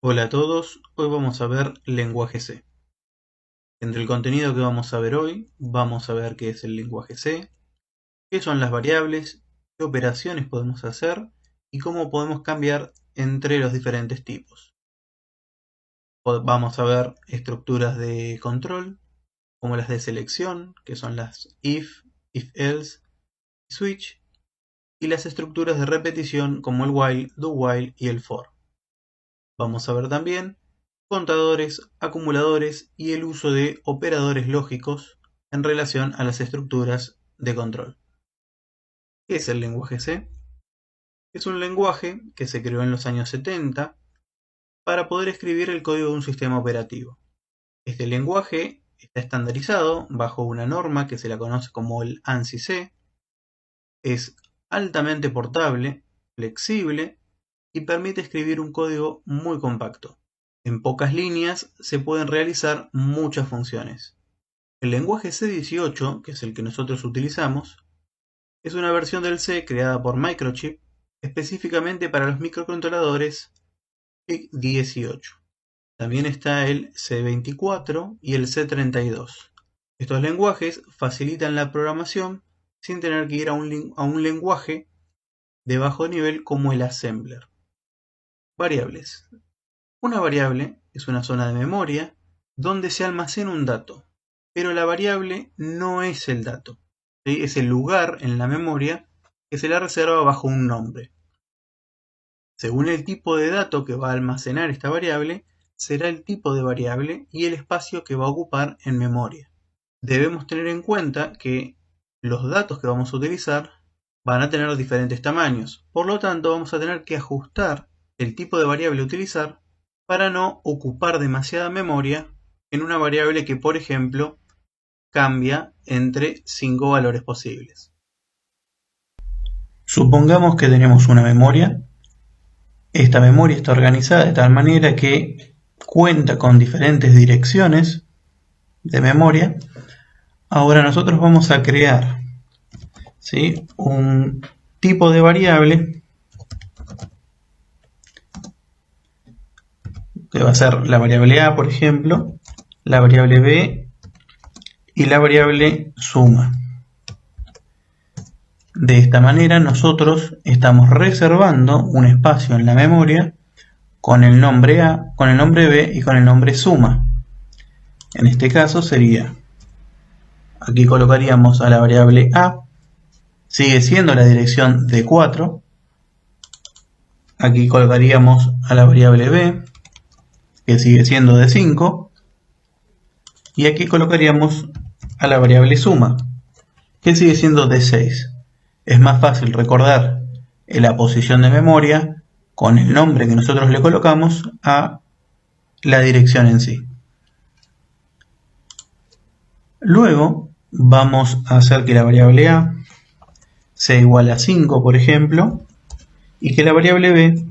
Hola a todos, hoy vamos a ver lenguaje C. Entre el contenido que vamos a ver hoy, vamos a ver qué es el lenguaje C, qué son las variables, qué operaciones podemos hacer y cómo podemos cambiar entre los diferentes tipos. Vamos a ver estructuras de control, como las de selección, que son las if, if-else y switch, y las estructuras de repetición como el while, do while y el for. Vamos a ver también contadores, acumuladores y el uso de operadores lógicos en relación a las estructuras de control. ¿Qué es el lenguaje C? Es un lenguaje que se creó en los años 70 para poder escribir el código de un sistema operativo. Este lenguaje está estandarizado bajo una norma que se la conoce como el ANSI C, es altamente portable, flexible y permite escribir un código muy compacto. En pocas líneas se pueden realizar muchas funciones. El lenguaje C18, que es el que nosotros utilizamos, es una versión del C creada por Microchip específicamente para los microcontroladores PIC18. También está el C24 y el C32. Estos lenguajes facilitan la programación sin tener que ir a un lenguaje de bajo nivel como el assembler. Variables. Una variable es una zona de memoria donde se almacena un dato, pero la variable no es el dato, ¿sí? Es el lugar en la memoria que se la reserva bajo un nombre. Según el tipo de dato que va a almacenar esta variable, será el tipo de variable y el espacio que va a ocupar en memoria. Debemos tener en cuenta que los datos que vamos a utilizar van a tener diferentes tamaños, por lo tanto vamos a tener que ajustar el tipo de variable a utilizar para no ocupar demasiada memoria en una variable que, por ejemplo, cambia entre 5 valores posibles. Supongamos que tenemos una memoria. Esta memoria está organizada de tal manera que cuenta con diferentes direcciones de memoria. Ahora nosotros vamos a crear, ¿sí?, un tipo de variable que va a ser la variable A, por ejemplo, la variable B y la variable suma. De esta manera nosotros estamos reservando un espacio en la memoria con el nombre A, con el nombre B y con el nombre suma. En este caso sería, aquí colocaríamos a la variable A, sigue siendo la dirección de 4. Aquí colocaríamos a la variable B, que sigue siendo de 5. Y aquí colocaríamos a la variable suma, que sigue siendo de 6. Es más fácil recordar la posición de memoria con el nombre que nosotros le colocamos a la dirección en sí. Luego vamos a hacer que la variable A sea igual a 5, por ejemplo, y que la variable B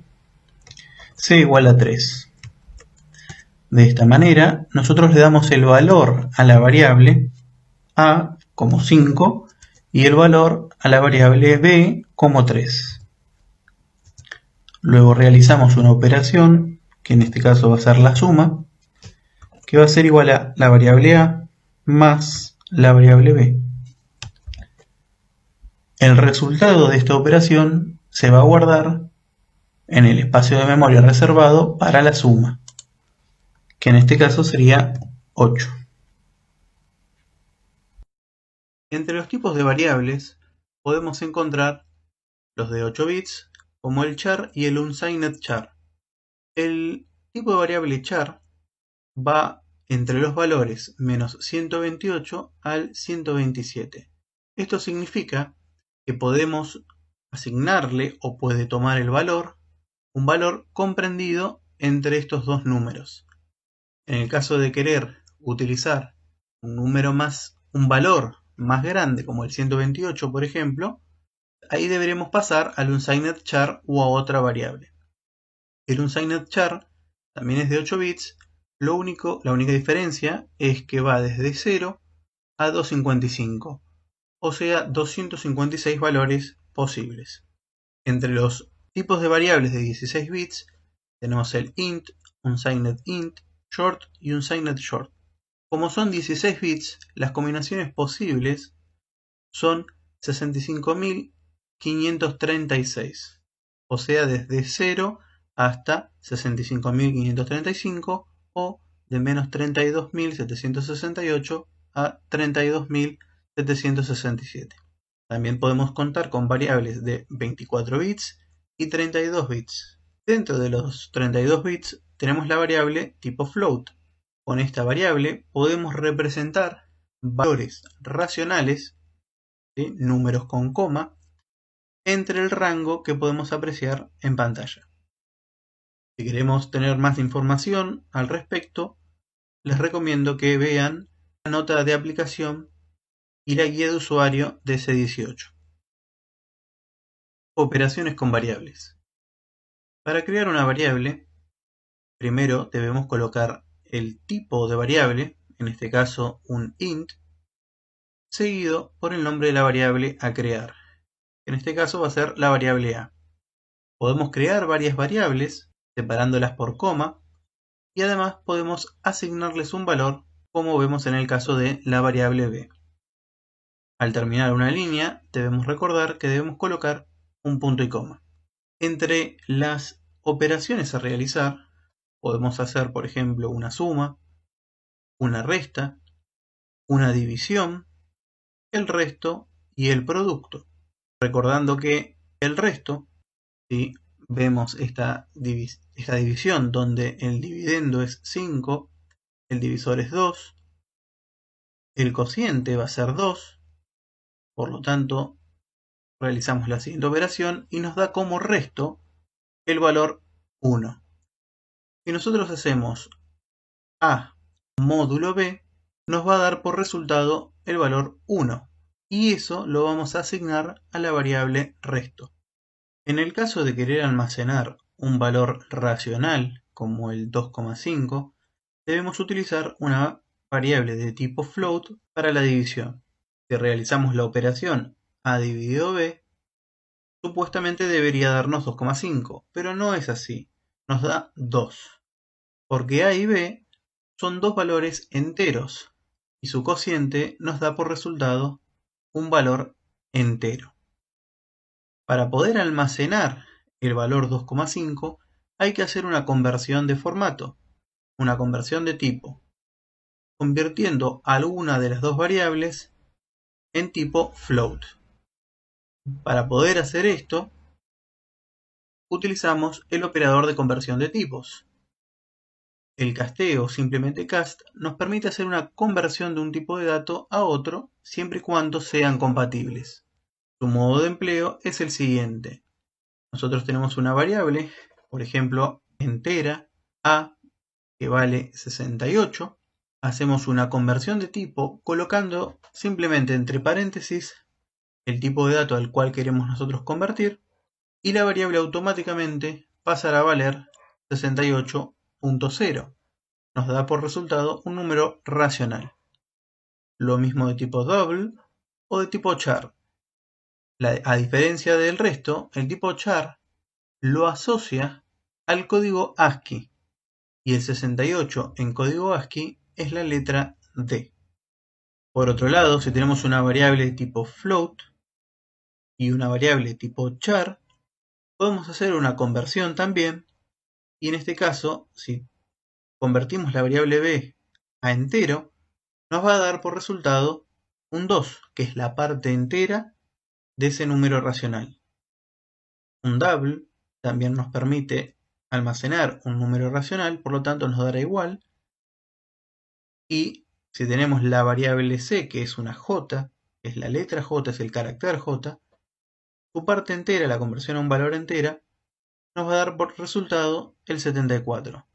sea igual a 3. De esta manera, nosotros le damos el valor a la variable A como 5 y el valor a la variable B como 3. Luego realizamos una operación, que en este caso va a ser la suma, que va a ser igual a la variable A más la variable B. El resultado de esta operación se va a guardar en el espacio de memoria reservado para la suma, que en este caso sería 8. Entre los tipos de variables podemos encontrar los de 8 bits, como el char y el unsigned char. El tipo de variable char va entre los valores menos 128 al 127. Esto significa que podemos asignarle o puede tomar el valor, un valor comprendido entre estos dos números. En el caso de querer utilizar un valor más grande como el 128, por ejemplo, ahí deberemos pasar al unsigned char o a otra variable. El unsigned char también es de 8 bits, la única diferencia es que va desde 0 a 255, o sea 256 valores posibles. Entre los tipos de variables de 16 bits tenemos el int un signed int, short y un signed short. Como son 16 bits, las combinaciones posibles son 65.536, o sea, desde 0 hasta 65.535 o de menos 32.768 a 32.767. También podemos contar con variables de 24 bits y 32 bits. Dentro de los 32 bits tenemos la variable tipo float. Con esta variable podemos representar valores racionales, ¿sí?, números con coma, entre el rango que podemos apreciar en pantalla. Si queremos tener más información al respecto, les recomiendo que vean la nota de aplicación y la guía de usuario de C18. Operaciones con variables. Para crear una variable, primero debemos colocar el tipo de variable, en este caso un int, seguido por el nombre de la variable a crear. En este caso va a ser la variable a. Podemos crear varias variables separándolas por coma y además podemos asignarles un valor, como vemos en el caso de la variable b. Al terminar una línea debemos recordar que debemos colocar un punto y coma. Entre las operaciones a realizar podemos hacer, por ejemplo, una suma, una resta, una división, el resto y el producto. Recordando que el resto, si vemos esta división donde el dividendo es 5, el divisor es 2, el cociente va a ser 2, por lo tanto realizamos la siguiente operación y nos da como resto el valor 1. Si nosotros hacemos A módulo B, nos va a dar por resultado el valor 1, y eso lo vamos a asignar a la variable resto. En el caso de querer almacenar un valor racional como el 2,5, debemos utilizar una variable de tipo float para la división. Si realizamos la operación A dividido B, supuestamente debería darnos 2,5, pero no es así, nos da 2, porque A y B son dos valores enteros y su cociente nos da por resultado un valor entero. Para poder almacenar el valor 2,5 hay que hacer una conversión de formato, una conversión de tipo, convirtiendo alguna de las dos variables en tipo float. Para poder hacer esto, utilizamos el operador de conversión de tipos. El casteo, simplemente cast, nos permite hacer una conversión de un tipo de dato a otro siempre y cuando sean compatibles. Su modo de empleo es el siguiente. Nosotros tenemos una variable, por ejemplo, entera, a, que vale 68. Hacemos una conversión de tipo colocando simplemente entre paréntesis el tipo de dato al cual queremos nosotros convertir, y la variable automáticamente pasará a valer 68.0. Nos da por resultado un número racional. Lo mismo de tipo double o de tipo char. A diferencia del resto, el tipo char lo asocia al código ASCII, y el 68 en código ASCII es la letra D. Por otro lado, si tenemos una variable de tipo float y una variable de tipo char, podemos hacer una conversión también, y en este caso, si convertimos la variable b a entero, nos va a dar por resultado un 2, que es la parte entera de ese número racional. Un double también nos permite almacenar un número racional, por lo tanto nos dará igual. Y si tenemos la variable c, que es una j, que es la letra j, es el carácter j, su parte entera, la conversión a un valor entera, nos va a dar por resultado el 74,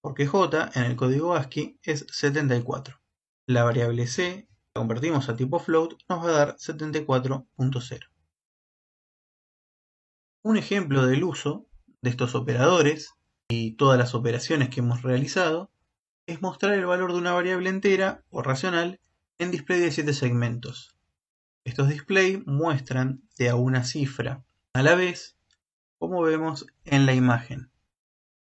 porque j en el código ASCII es 74. La variable c, la convertimos a tipo float, nos va a dar 74.0. Un ejemplo del uso de estos operadores y todas las operaciones que hemos realizado es mostrar el valor de una variable entera o racional en display de 7 segmentos. Estos displays muestran de a una cifra a la vez, como vemos en la imagen.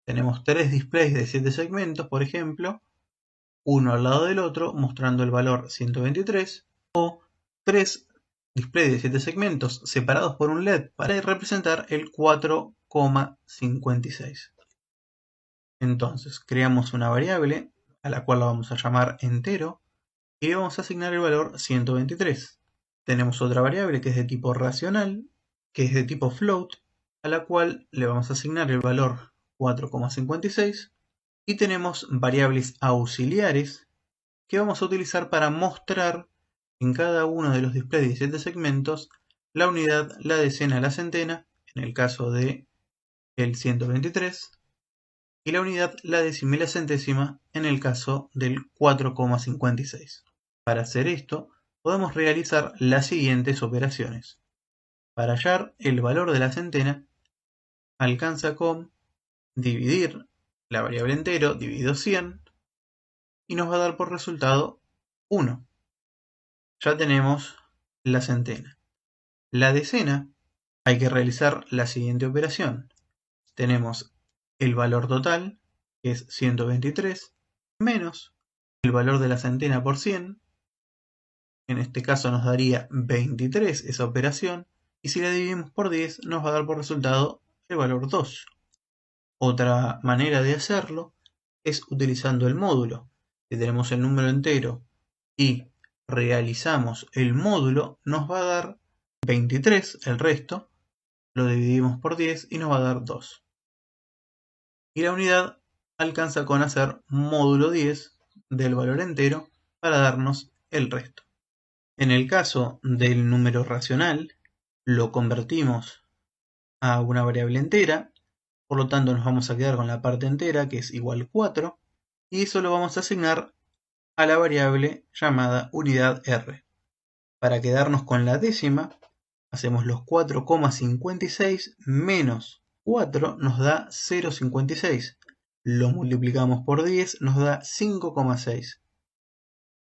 Tenemos 3 displays de 7 segmentos, por ejemplo, uno al lado del otro, mostrando el valor 123, o 3 displays de 7 segmentos separados por un LED para representar el 4,56. Entonces, creamos una variable a la cual la vamos a llamar entero y le vamos a asignar el valor 123. Tenemos otra variable que es de tipo racional, que es de tipo float, a la cual le vamos a asignar el valor 4,56. Y tenemos variables auxiliares que vamos a utilizar para mostrar en cada uno de los displays de 7 segmentos la unidad, la decena, la centena, en el caso de el 123, y la unidad, la décima y la centésima en el caso del 4,56. Para hacer esto, podemos realizar las siguientes operaciones. Para hallar el valor de la centena, alcanza con dividir la variable entero dividido 100 y nos va a dar por resultado 1. Ya tenemos la centena. La decena, hay que realizar la siguiente operación. Tenemos el valor total, que es 123, menos el valor de la centena por 100. En este caso nos daría 23 esa operación. Y si la dividimos por 10 nos va a dar por resultado el valor 2. Otra manera de hacerlo es utilizando el módulo. Si tenemos el número entero y realizamos el módulo, nos va a dar 23, el resto, lo dividimos por 10 y nos va a dar 2. Y la unidad alcanza con hacer módulo 10 del valor entero para darnos el resto. En el caso del número racional, lo convertimos a una variable entera, por lo tanto nos vamos a quedar con la parte entera, que es igual a 4, y eso lo vamos a asignar a la variable llamada unidad R. Para quedarnos con la décima, hacemos los 4,56 menos 4 nos da 0,56. Lo multiplicamos por 10 nos da 5,6.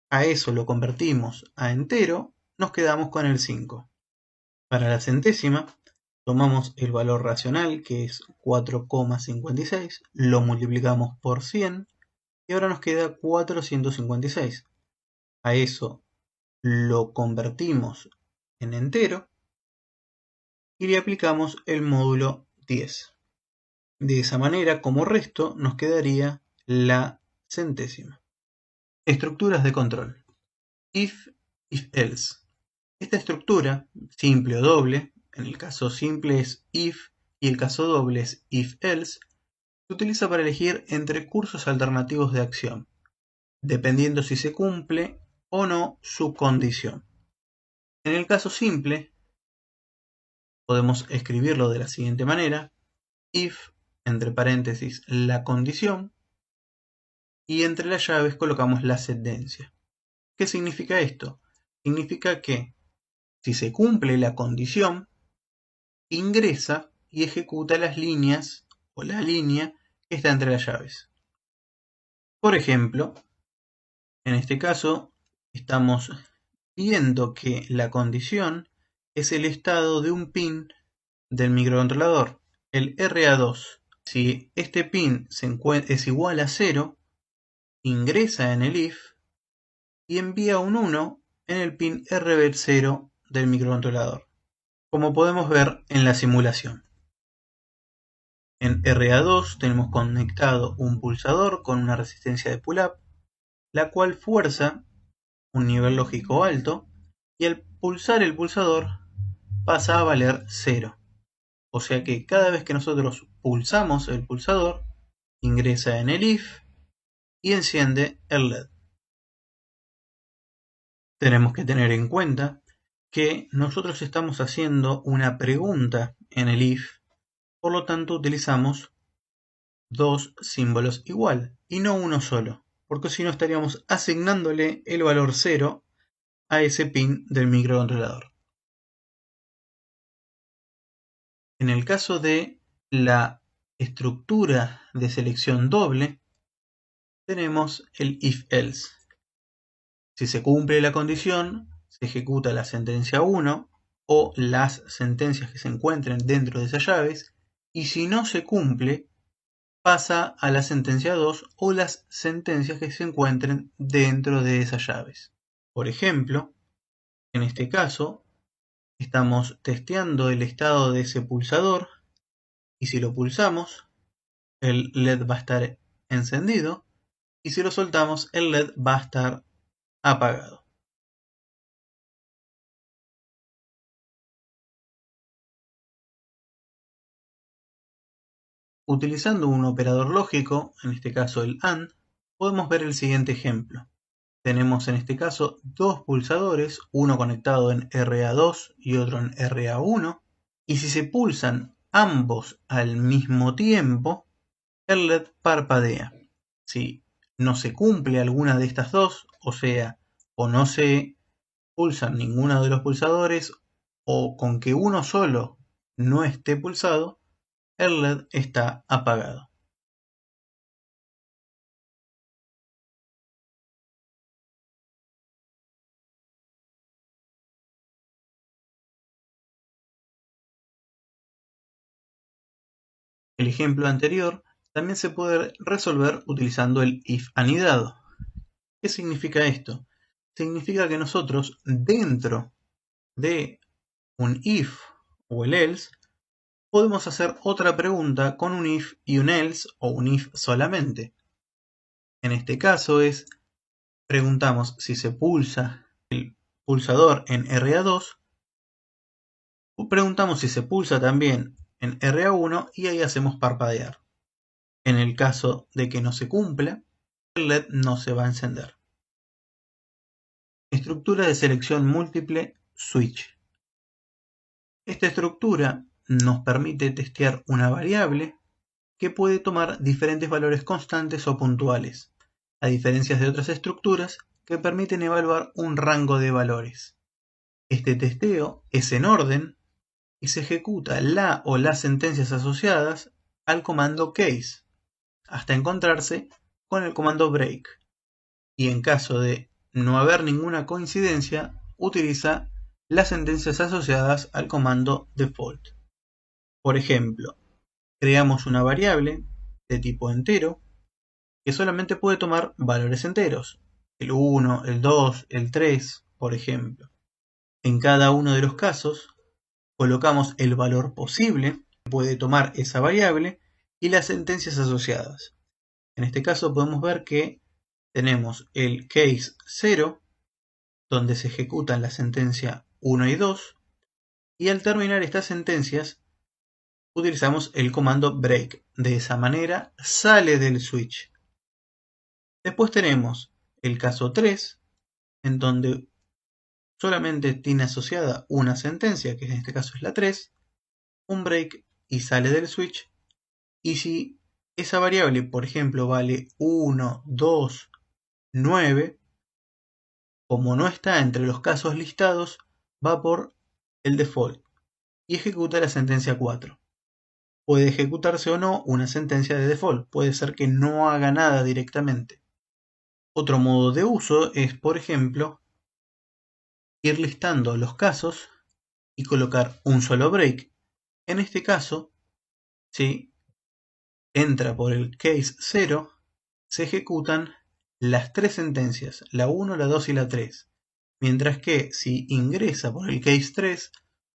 A eso lo convertimos a entero, nos quedamos con el 5. Para la centésima, tomamos el valor racional, que es 4,56, lo multiplicamos por 100 y ahora nos queda 456. A eso lo convertimos en entero y le aplicamos el módulo 10. De esa manera, como resto, nos quedaría la centésima. Estructuras de control. If, if-else. Esta estructura, simple o doble, en el caso simple es if y el caso doble es if-else, se utiliza para elegir entre cursos alternativos de acción, dependiendo si se cumple o no su condición. En el caso simple, podemos escribirlo de la siguiente manera: if, entre paréntesis, la condición, y entre las llaves colocamos la sentencia. ¿Qué significa esto? Significa que si se cumple la condición, ingresa y ejecuta las líneas o la línea que está entre las llaves. Por ejemplo, en este caso estamos viendo que la condición es el estado de un pin del microcontrolador, el RA2. Si este pin es igual a 0, ingresa en el if y envía un 1 en el pin RB0 del microcontrolador, como podemos ver en la simulación. En RA2 tenemos conectado un pulsador con una resistencia de pull-up, la cual fuerza un nivel lógico alto, y al pulsar el pulsador pasa a valer 0. O sea que cada vez que nosotros pulsamos el pulsador, ingresa en el if y enciende el LED. Tenemos que tener en cuenta que nosotros estamos haciendo una pregunta en el if, por lo tanto utilizamos dos símbolos igual y no uno solo, porque si no estaríamos asignándole el valor 0 a ese pin del microcontrolador. En el caso de la estructura de selección doble, tenemos el if-else. Si se cumple la condición, se ejecuta la sentencia 1 o las sentencias que se encuentren dentro de esas llaves, y si no se cumple, pasa a la sentencia 2 o las sentencias que se encuentren dentro de esas llaves. Por ejemplo, en este caso, estamos testeando el estado de ese pulsador y si lo pulsamos, el LED va a estar encendido y si lo soltamos, el LED va a estar apagado. Utilizando un operador lógico, en este caso el AND, podemos ver el siguiente ejemplo. Tenemos en este caso dos pulsadores, uno conectado en RA2 y otro en RA1, y si se pulsan ambos al mismo tiempo, el LED parpadea. Si no se cumple alguna de estas dos, o sea, o no se pulsan ninguno de los pulsadores, o con que uno solo no esté pulsado, el LED está apagado. El ejemplo anterior también se puede resolver utilizando el if anidado. ¿Qué significa esto? Significa que nosotros dentro de un if o el else podemos hacer otra pregunta con un if y un else o un if solamente. En este caso preguntamos si se pulsa el pulsador en RA2 o preguntamos si se pulsa también en RA1 y ahí hacemos parpadear. En el caso de que no se cumpla, el LED no se va a encender. Estructura de selección múltiple switch. Esta estructura nos permite testear una variable que puede tomar diferentes valores constantes o puntuales, a diferencia de otras estructuras que permiten evaluar un rango de valores. Este testeo es en orden y se ejecuta la o las sentencias asociadas al comando case, hasta encontrarse con el comando break, y en caso de no haber ninguna coincidencia, utiliza las sentencias asociadas al comando default. Por ejemplo, creamos una variable de tipo entero que solamente puede tomar valores enteros, el 1, el 2, el 3, por ejemplo. En cada uno de los casos, colocamos el valor posible que puede tomar esa variable y las sentencias asociadas. En este caso podemos ver que tenemos el case 0, donde se ejecutan la sentencia 1 y 2, y al terminar estas sentencias utilizamos el comando break. De esa manera sale del switch. Después tenemos el caso 3, en donde solamente tiene asociada una sentencia, que en este caso es la 3, un break y sale del switch. Y si esa variable, por ejemplo, vale 1, 2, 9, como no está entre los casos listados, va por el default y ejecuta la sentencia 4. Puede ejecutarse o no una sentencia de default, puede ser que no haga nada directamente. Otro modo de uso es, por ejemplo, ir listando los casos y colocar un solo break. En este caso, si entra por el case 0, se ejecutan las tres sentencias, la 1, la 2 y la 3, mientras que si ingresa por el case 3,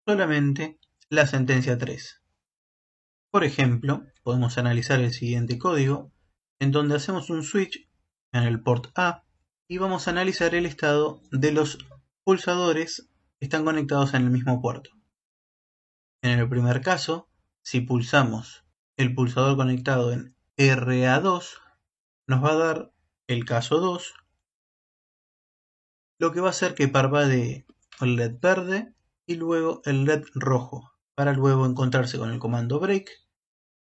solamente la sentencia 3. Por ejemplo, podemos analizar el siguiente código, en donde hacemos un switch en el port A y vamos a analizar el estado de los pulsadores que están conectados en el mismo puerto. En el primer caso, si pulsamos el pulsador conectado en RA2, nos va a dar el caso 2, lo que va a hacer que parpadee el LED verde y luego el LED rojo, para luego encontrarse con el comando break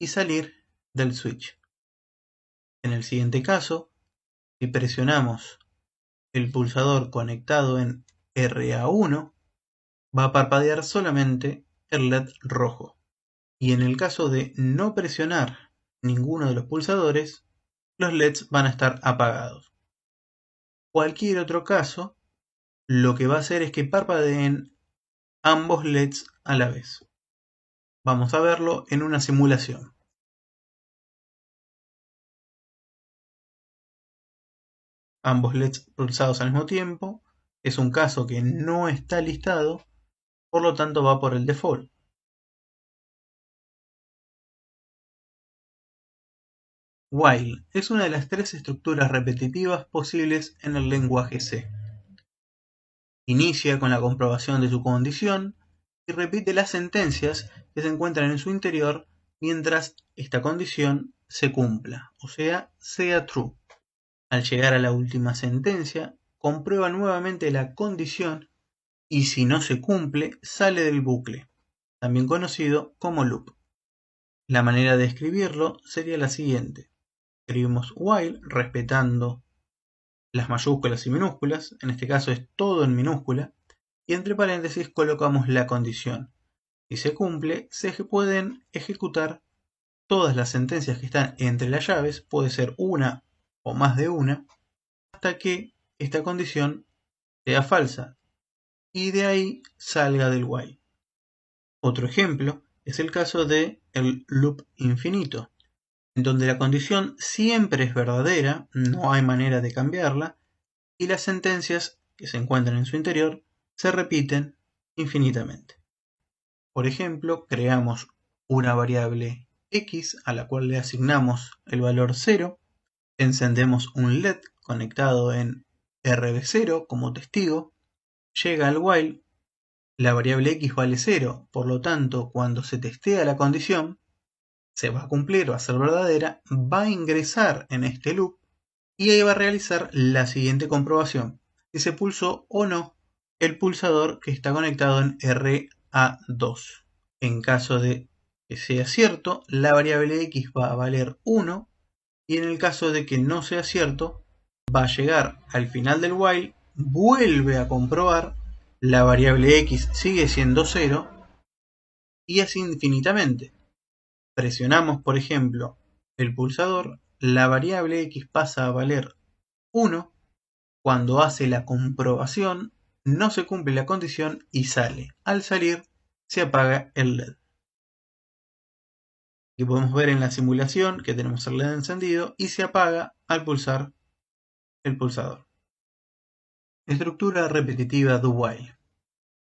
y salir del switch. En el siguiente caso, si presionamos el pulsador conectado en RA1, va a parpadear solamente el LED rojo. Y en el caso de no presionar ninguno de los pulsadores, los LEDs van a estar apagados. Cualquier otro caso, lo que va a hacer es que parpadeen ambos LEDs a la vez. Vamos a verlo en una simulación. ambos LEDs pulsados al mismo tiempo. Es un caso que no está listado, por lo tanto va por el default. While es una de las 3 estructuras repetitivas posibles en el lenguaje C. Inicia con la comprobación de su condición y repite las sentencias que se encuentran en su interior mientras esta condición se cumpla, o sea true. Al llegar a la última sentencia, comprueba nuevamente la condición y si no se cumple, sale del bucle, también conocido como loop. La manera de escribirlo sería la siguiente. Escribimos while respetando las mayúsculas y minúsculas, en este caso es todo en minúscula, y entre paréntesis colocamos la condición. Si se cumple, se pueden ejecutar todas las sentencias que están entre las llaves, puede ser una o más de una, hasta que esta condición sea falsa y de ahí salga del while. Otro ejemplo es el caso de el loop infinito, en donde la condición siempre es verdadera, no hay manera de cambiarla, y las sentencias que se encuentran en su interior se repiten infinitamente. Por ejemplo, creamos una variable x a la cual le asignamos el valor 0, encendemos un LED conectado en RB0 como testigo, llega al while, la variable x vale 0, por lo tanto cuando se testea la condición, se va a cumplir, va a ser verdadera, va a ingresar en este loop y ahí va a realizar la siguiente comprobación, si se pulsó o no el pulsador que está conectado en RA2. En caso de que sea cierto, la variable x va a valer 1 y en el caso de que no sea cierto, va a llegar al final del while, vuelve a comprobar, la variable x sigue siendo 0 y así infinitamente. Presionamos, por ejemplo, el pulsador, la variable x pasa a valer 1, cuando hace la comprobación no se cumple la condición y sale. Al salir se apaga el LED. Y podemos ver en la simulación que tenemos el LED encendido y se apaga al pulsar el pulsador. Estructura repetitiva do while.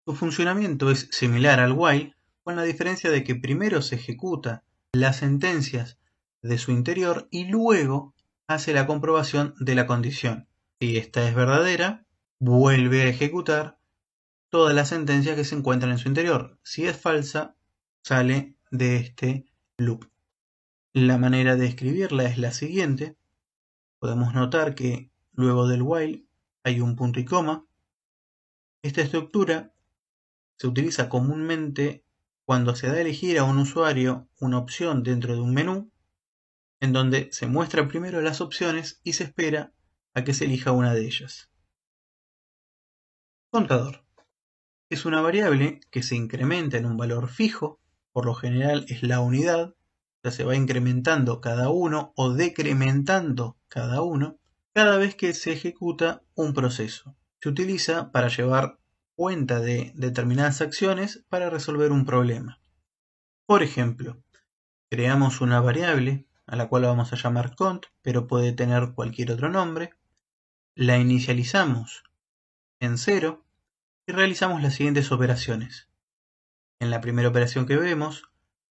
Su funcionamiento es similar al while, con la diferencia de que primero se ejecuta las sentencias de su interior y luego hace la comprobación de la condición. Si esta es verdadera, vuelve a ejecutar todas las sentencias que se encuentran en su interior. Si es falsa, sale de este loop. La manera de escribirla es la siguiente. Podemos notar que luego del while hay un punto y coma. Esta estructura se utiliza comúnmente cuando se da a elegir a un usuario una opción dentro de un menú, en donde se muestra primero las opciones y se espera a que se elija una de ellas. Contador. Es una variable que se incrementa en un valor fijo, por lo general es la unidad, o sea, se va incrementando cada uno o decrementando cada uno, cada vez que se ejecuta un proceso. Se utiliza para llevar cuenta de determinadas acciones para resolver un problema. Por ejemplo, creamos una variable a la cual vamos a llamar cont, pero puede tener cualquier otro nombre, la inicializamos en 0 y realizamos las siguientes operaciones. En la primera operación que vemos,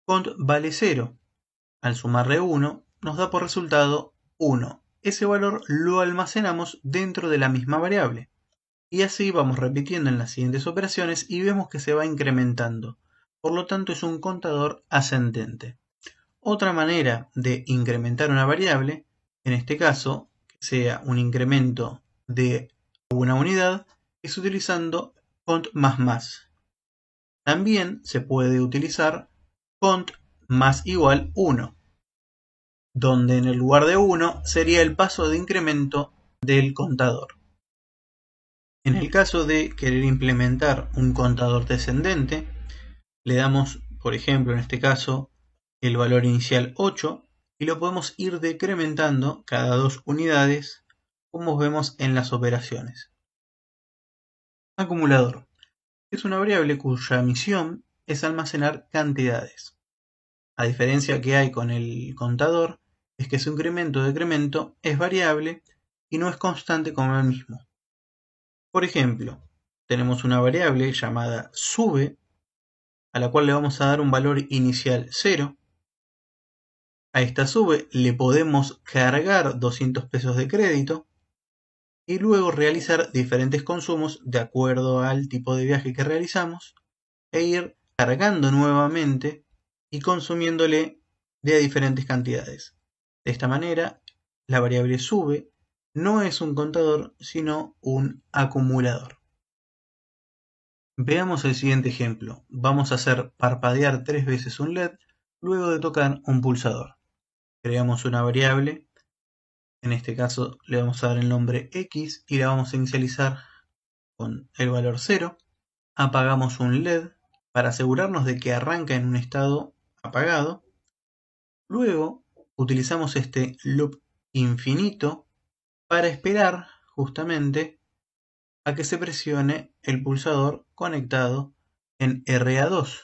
cont vale 0. Al sumarle 1, nos da por resultado 1. Ese valor lo almacenamos dentro de la misma variable. Y así vamos repitiendo en las siguientes operaciones y vemos que se va incrementando. Por lo tanto es un contador ascendente. Otra manera de incrementar una variable, en este caso, que sea un incremento de una unidad, es utilizando cont más. También se puede utilizar cont más igual 1, donde en el lugar de 1 sería el paso de incremento del contador. En el caso de querer implementar un contador descendente, le damos, por ejemplo, en este caso, el valor inicial 8 y lo podemos ir decrementando cada 2 unidades, como vemos en las operaciones. Acumulador. Es una variable cuya misión es almacenar cantidades. A diferencia que hay con el contador, es que su incremento o decremento es variable y no es constante como el mismo. Por ejemplo, tenemos una variable llamada sube, a la cual le vamos a dar un valor inicial 0. A esta sube le podemos cargar 200 pesos de crédito y luego realizar diferentes consumos de acuerdo al tipo de viaje que realizamos e ir cargando nuevamente y consumiéndole de diferentes cantidades. De esta manera, la variable sube no es un contador, sino un acumulador. Veamos el siguiente ejemplo. Vamos a hacer parpadear 3 veces un LED luego de tocar un pulsador. Creamos una variable, en este caso le vamos a dar el nombre X y la vamos a inicializar con el valor 0. Apagamos un LED para asegurarnos de que arranca en un estado apagado. Luego utilizamos este loop infinito para esperar justamente a que se presione el pulsador conectado en RA2.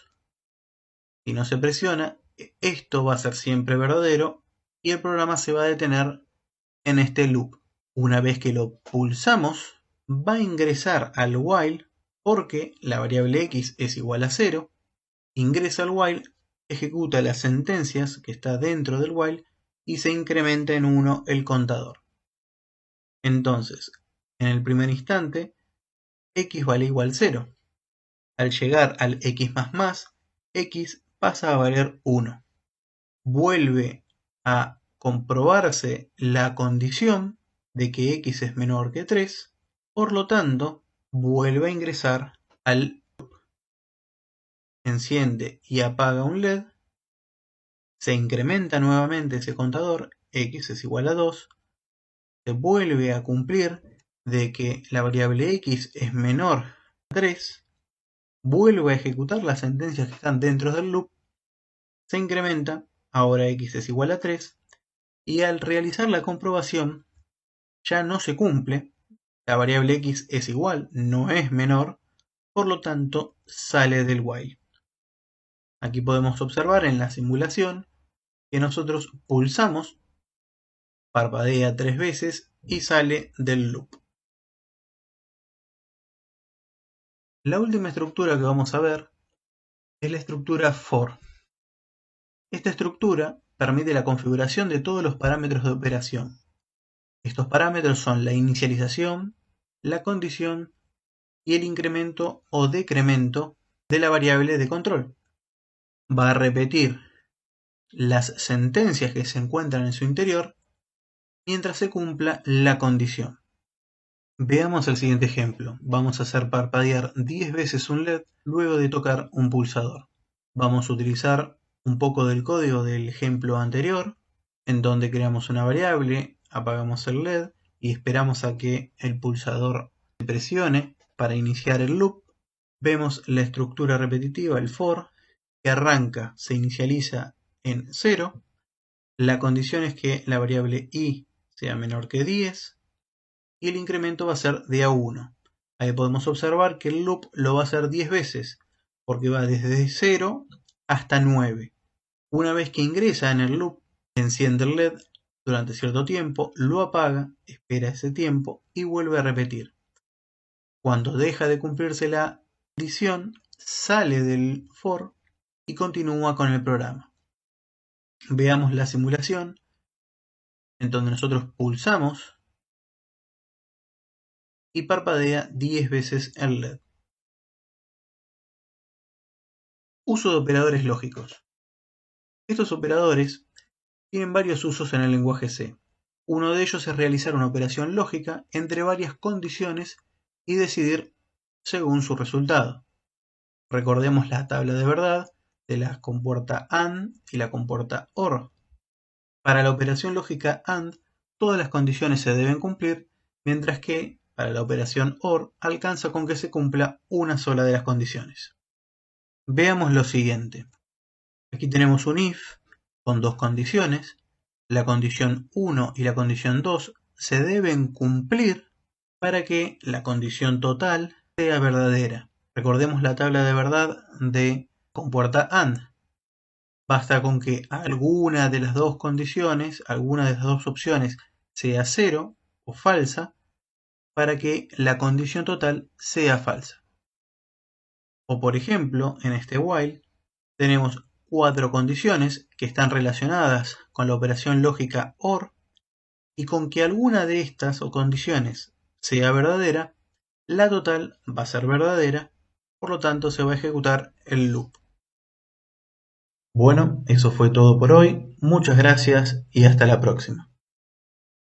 Si no se presiona, esto va a ser siempre verdadero y el programa se va a detener en este loop. Una vez que lo pulsamos, va a ingresar al while porque la variable x es igual a 0, ingresa al while, ejecuta las sentencias que está dentro del while y se incrementa en 1 el contador. Entonces, en el primer instante, x vale igual 0. Al llegar al x++, x pasa a valer 1. Vuelve a comprobarse la condición de que x es menor que 3, por lo tanto, vuelve a ingresar al loop. Enciende y apaga un LED, se incrementa nuevamente ese contador, x es igual a 2, se vuelve a cumplir de que la variable x es menor a 3, vuelve a ejecutar las sentencias que están dentro del loop, se incrementa, ahora x es igual a 3, y al realizar la comprobación ya no se cumple, la variable x es igual, no es menor, por lo tanto sale del while. Aquí podemos observar en la simulación que nosotros pulsamos, parpadea 3 veces y sale del loop. La última estructura que vamos a ver es la estructura for. Esta estructura permite la configuración de todos los parámetros de operación. Estos parámetros son la inicialización, la condición y el incremento o decremento de la variable de control. Va a repetir las sentencias que se encuentran en su interior mientras se cumpla la condición. Veamos el siguiente ejemplo. Vamos a hacer parpadear 10 veces un LED luego de tocar un pulsador. Vamos a utilizar un poco del código del ejemplo anterior, en donde creamos una variable, apagamos el LED y esperamos a que el pulsador se presione para iniciar el loop. Vemos la estructura repetitiva, el for, que arranca, se inicializa en 0. La condición es que la variable i sea menor que 10 y el incremento va a ser de a 1. Ahí podemos observar que el loop lo va a hacer 10 veces, porque va desde 0 hasta 9. Una vez que ingresa en el loop, enciende el LED durante cierto tiempo, lo apaga, espera ese tiempo y vuelve a repetir. Cuando deja de cumplirse la condición, sale del for y continúa con el programa. Veamos la simulación, en donde nosotros pulsamos y parpadea 10 veces el LED. Uso de operadores lógicos. Estos operadores tienen varios usos en el lenguaje C. Uno de ellos es realizar una operación lógica entre varias condiciones y decidir según su resultado. Recordemos la tabla de verdad de la compuerta AND y la compuerta OR. Para la operación lógica AND, todas las condiciones se deben cumplir, mientras que para la operación OR alcanza con que se cumpla una sola de las condiciones. Veamos lo siguiente. Aquí tenemos un if con dos condiciones. La condición 1 y la condición 2 se deben cumplir para que la condición total sea verdadera. Recordemos la tabla de verdad de compuerta AND. Basta con que alguna de las dos condiciones, alguna de las dos opciones sea 0 o falsa para que la condición total sea falsa. O por ejemplo, en este while tenemos 4 condiciones que están relacionadas con la operación lógica OR, y con que alguna de estas o condiciones sea verdadera, la total va a ser verdadera, por lo tanto se va a ejecutar el loop. Bueno, eso fue todo por hoy, muchas gracias y hasta la próxima.